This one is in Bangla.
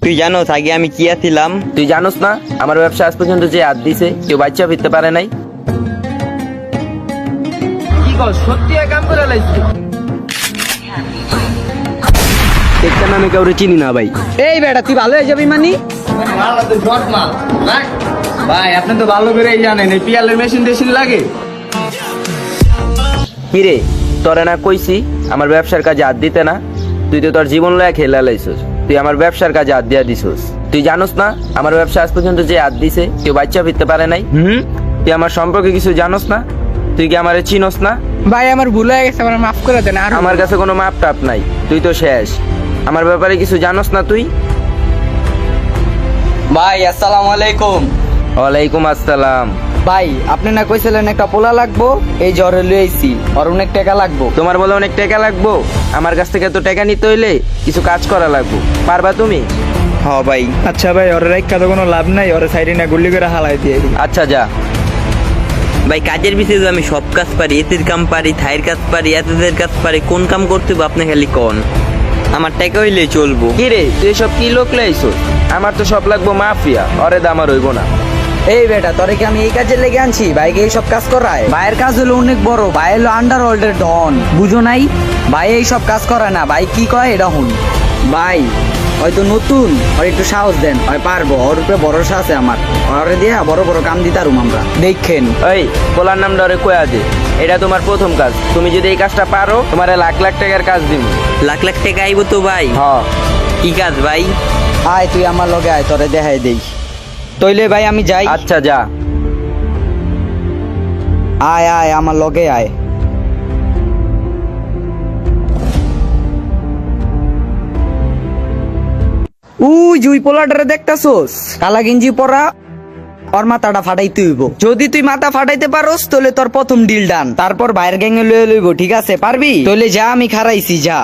তুই জানোস আগে আমি কি আছিলাম? তুই জানোস না আমার ব্যবসা আজ পর্যন্ত যে হাত দিছে কেউ বাচ্চা ফিরতে পারে নাই। কি কর সত্যি কাম করে লাইছি? দেখতাম আমি কাউরে চিনি না ভাই। এই বেটা তুই ভালো হয়ে যাবি মানি? ভাই আপনি তো ভালো করেই জানেন এই পিয়ালের মেশিন টেশিন লাগে। কিরে তোরে না কইছি আমার ব্যবসার কাজে হাত দিতে না, তুই তো তোর জীবন লয়া খেলা লাইছস। তুই আমার ব্যবসার কাজে হাত দিয়া দিছস। তুই জানোস না আমার ব্যবসা আজ পর্যন্ত যে হাত দিছে কেউ বাচ্চা ফিরতে পারে নাই। তুই আমার সম্পর্কে কিছু জানোস না? তুই কি আমারে চিনোস না? ভাই আমার ভুল হয়ে গেছে, আমার মাফ করে দেন। আর আমার কাছে কোনো মাপ টাপ নাই, তুই তো শেষ। আমার ব্যাপারে কিছু জানোস না তুই? ভাই আসসালামু আলাইকুম। ওয়ালাইকুম আসসালাম। ভাই আপনি না কইছিলেন একটা পোলা লাগবো, এই জ্বরে লইছি আর অনেক টাকা লাগবো। তোমার বলে অনেক টাকা লাগবো? আমার কাছ থেকে তো টাকা নিতে হইলে কিছু কাজ করা লাগবো, পারবা তুমি? হ্যাঁ ভাই। আচ্ছা ভাই ওর রাইখা তো কোনো লাভ নাই, ওর সাইডে না গুলি করে হালাই দিয়ে দিই। আচ্ছা যা। ভাই কাজের বিষয়ে আমি সব কাজ পারি, এতের কাম পারি, থাইয়ের কাজ পারি, এতের কাজ পারি, কোন কাম করতে হবে আপনি খালি কোন, আমার টাকা হইলে চলবো। কি রে তুই সব কি লোক লাইছস? আমার তো সব লাগবো মাফিয়া, অরে দাম আর হইব না। এই বেটা তোরে কি আমি এই কাজে লেগে আনছি? ভাইকে এই সব কাজ করায়? ভাইয়ের কাজ হলো অনেক বড়, ভাই হলো আন্ডারওয়ার্ল্ডের ডন, বুঝো নাই? ভাই এই সব কাজ করে না, ভাই কি কয় এটা হুন। ভাই হয়তো নতুন, আর একটু সাহস দেন, হয় পারবো, ওর উপরে ভরসা আছে আমার, ওরে দিয়া বড় বড় কাম দিতারুম আমরা, দেখেন। এই পোলার নামটা ওরে কয়া দে, এটা তোমার প্রথম কাজ। তুমি যদি এই কাজটা পারো তোমার লাখ লাখ টাকার কাজ দিব। লাখ লাখ টাকা আইবো তো ভাই? হ। কি কাজ ভাই? আয় তুই আমার লগে আয়, তোরে দেখাই দেই। তইলে ভাই আমি যাই। আচ্ছা যা। আয় আয় আমার লগে আয়। জুই পোলাটারে দেখতাছোস? কালা গেঞ্জি পরা, ওর মাথাটা ফাটাইতে হইব। যদি তুই মাথা ফাটাইতে পারোস তাহলে তোর প্রথম ডিল ডান। তারপর বাইরের গ্যাংয়ে লয়ে লইব, ঠিক আছে? পারবি? তাহলে যা, আমি খারাইছি, যা।